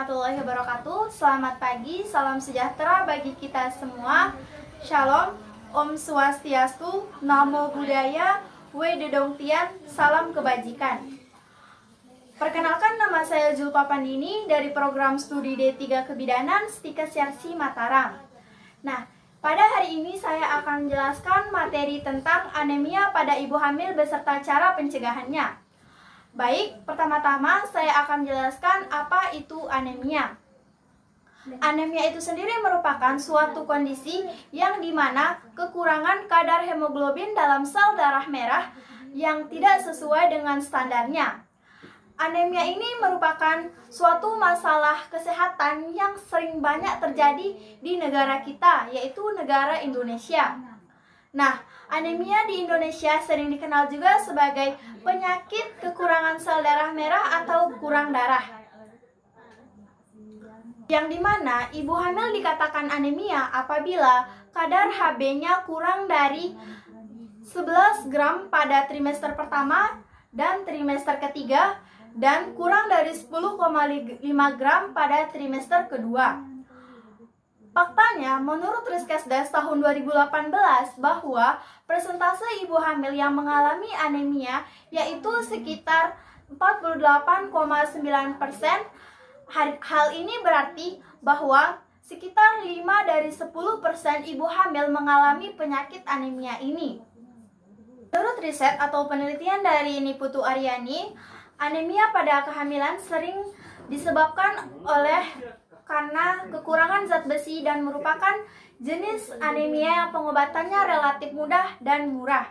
warahmatullahi wabarakatuh. Selamat pagi, salam sejahtera bagi kita semua. Shalom, Om Swastiastu, Namo Buddhaya, Wededong Tian, salam kebajikan. Perkenalkan, nama saya Zulfa Pandini dari program studi D3 Kebidanan Stikesiasi Mataram. Nah, pada hari ini saya akan menjelaskan materi tentang anemia pada ibu hamil beserta cara pencegahannya. Baik, pertama-tama saya akan menjelaskan apa itu anemia. Anemia itu sendiri merupakan suatu kondisi yang dimana kekurangan kadar hemoglobin dalam sel darah merah yang tidak sesuai dengan standarnya. Anemia ini merupakan suatu masalah kesehatan yang sering banyak terjadi di negara kita, yaitu negara Indonesia. Nah, anemia di Indonesia sering dikenal juga sebagai penyakit kekurangan sel darah merah atau kurang darah. Yang dimana ibu hamil dikatakan anemia apabila kadar Hb-nya kurang dari 11 gram pada trimester pertama dan trimester ketiga dan kurang dari 10,5 gram pada trimester kedua. Faktanya, menurut Riskesdas tahun 2018 bahwa persentase ibu hamil yang mengalami anemia yaitu sekitar 48,9%. Hal ini berarti bahwa sekitar 5 dari 10% ibu hamil mengalami penyakit anemia ini. Menurut riset atau penelitian dari Niputu Aryani, anemia pada kehamilan sering disebabkan karena kekurangan zat besi dan merupakan jenis anemia yang pengobatannya relatif mudah dan murah.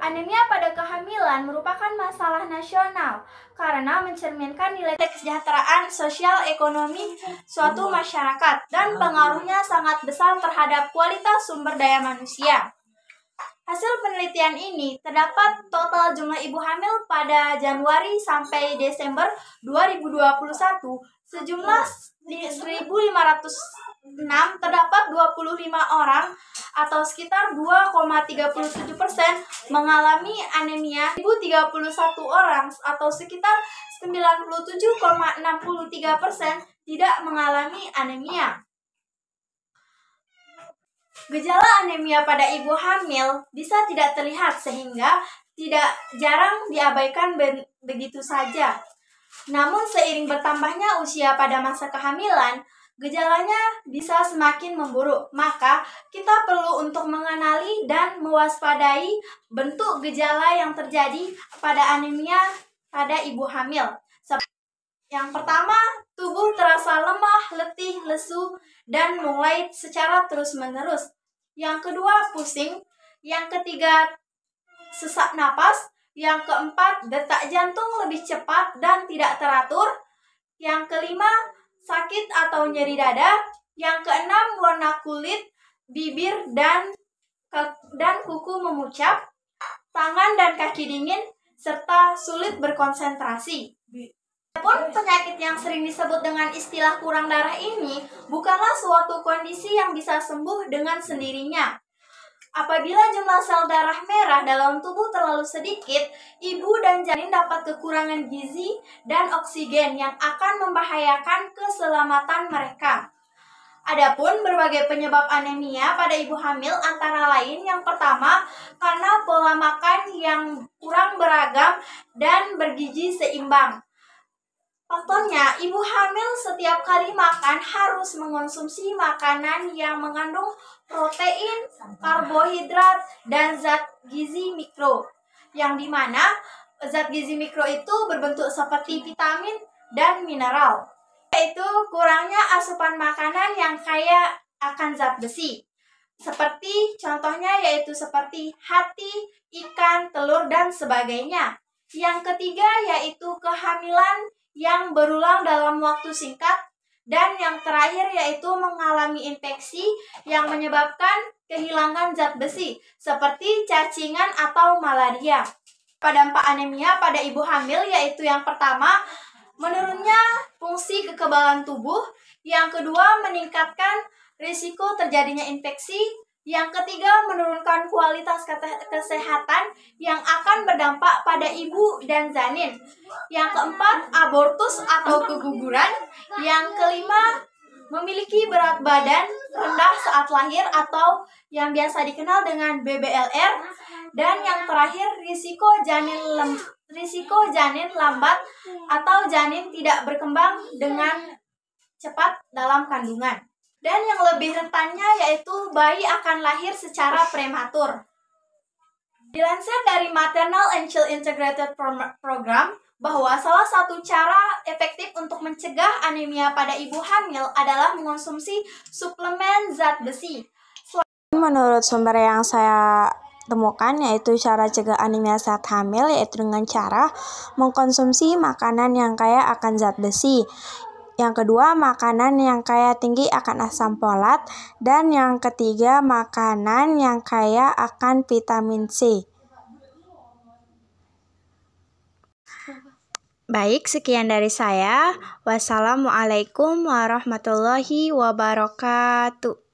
Anemia pada kehamilan merupakan masalah nasional karena mencerminkan nilai kesejahteraan sosial ekonomi suatu masyarakat dan pengaruhnya sangat besar terhadap kualitas sumber daya manusia. Hasil penelitian ini terdapat total jumlah ibu hamil pada Januari sampai Desember 2021 sejumlah 1.506, terdapat 25 orang atau sekitar 2,37% mengalami anemia, 1.031 orang atau sekitar 97,63% tidak mengalami anemia. Gejala anemia pada ibu hamil bisa tidak terlihat sehingga tidak jarang diabaikan begitu saja. Namun seiring bertambahnya usia pada masa kehamilan, gejalanya bisa semakin memburuk. Maka kita perlu untuk mengenali dan mewaspadai bentuk gejala yang terjadi pada anemia pada ibu hamil. Yang pertama, tubuh terasa lemah, letih, lesu, dan mulai secara terus-menerus. Yang kedua, pusing. Yang ketiga, sesak napas. Yang keempat, detak jantung lebih cepat dan tidak teratur. Yang kelima, sakit atau nyeri dada. Yang keenam, warna kulit, bibir, dan kuku memucap, tangan dan kaki dingin, serta sulit berkonsentrasi. Walaupun penyakit yang sering disebut dengan istilah kurang darah ini bukanlah suatu kondisi yang bisa sembuh dengan sendirinya. Apabila jumlah sel darah merah dalam tubuh terlalu sedikit, ibu dan janin dapat kekurangan gizi dan oksigen yang akan membahayakan keselamatan mereka. Adapun berbagai penyebab anemia pada ibu hamil antara lain yang pertama, karena pola makan yang kurang beragam dan bergizi seimbang. Faktornya, ibu hamil setiap kali makan harus mengonsumsi makanan yang mengandung protein, karbohidrat, dan zat gizi mikro. Yang dimana zat gizi mikro itu berbentuk seperti vitamin dan mineral. Yaitu kurangnya asupan makanan yang kaya akan zat besi. Contohnya yaitu seperti hati, ikan, telur, dan sebagainya. Yang ketiga yaitu kehamilan yang berulang dalam waktu singkat, dan yang terakhir yaitu mengalami infeksi yang menyebabkan kehilangan zat besi seperti cacingan atau malaria. Dampak anemia pada ibu hamil yaitu yang pertama, menurunnya fungsi kekebalan tubuh. Yang kedua, meningkatkan risiko terjadinya infeksi. Yang ketiga, menurunkan kualitas kesehatan yang akan berdampak pada ibu dan janin. Yang keempat, abortus atau keguguran. Yang kelima, memiliki berat badan rendah saat lahir atau yang biasa dikenal dengan BBLR. Dan yang terakhir, risiko janin lambat atau janin tidak berkembang dengan cepat dalam kandungan. Dan yang lebih rentannya yaitu bayi akan lahir secara prematur. Dilansir dari Maternal and Child Integrated Program bahwa salah satu cara efektif untuk mencegah anemia pada ibu hamil adalah mengonsumsi suplemen zat besi. Menurut sumber yang saya temukan yaitu cara cegah anemia saat hamil yaitu dengan cara mengkonsumsi makanan yang kaya akan zat besi. Yang kedua, makanan yang kaya tinggi akan asam folat. Dan yang ketiga, makanan yang kaya akan vitamin C. Baik, sekian dari saya. Wassalamualaikum warahmatullahi wabarakatuh.